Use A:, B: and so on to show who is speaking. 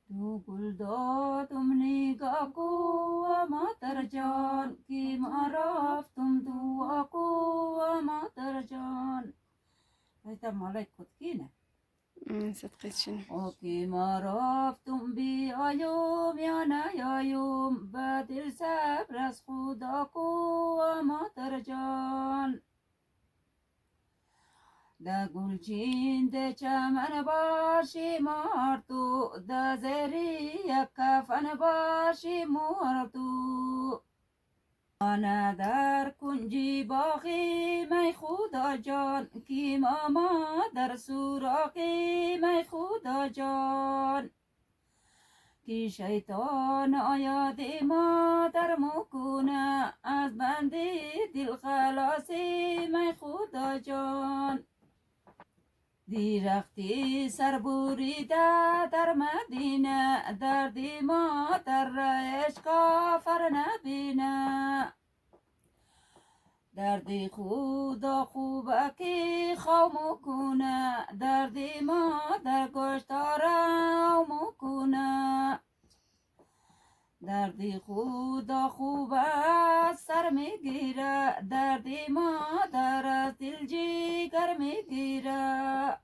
A: تو گل دادم نگاه کو مادر جان که ما رفتم دعا کو مادر جان. هیتا مالک کتکینه
B: صدقت شنو.
A: اوکی ما رفتم بیایم یا نیایم به دل صبر از خدا کو مادر جان. ده گلچین ده چمن باشی مارتو ده زری یک کفن باشی مارتو. آنه در کنجی باغی می خدا جان کی ماما در سوراخی می خدا جان. کی شیطان آیاد ما در مکنه از بندی دل خلاصی می خدا جان. دیرختی سر بریده در مدینه دردی ما در رشت کافر نبینه. دردی خدا خوبه که خواه کنه دردی ما در گشتاره مکنه. دردی خدا خوبه سر میگیره دردی ما در از دل جگر میگیره.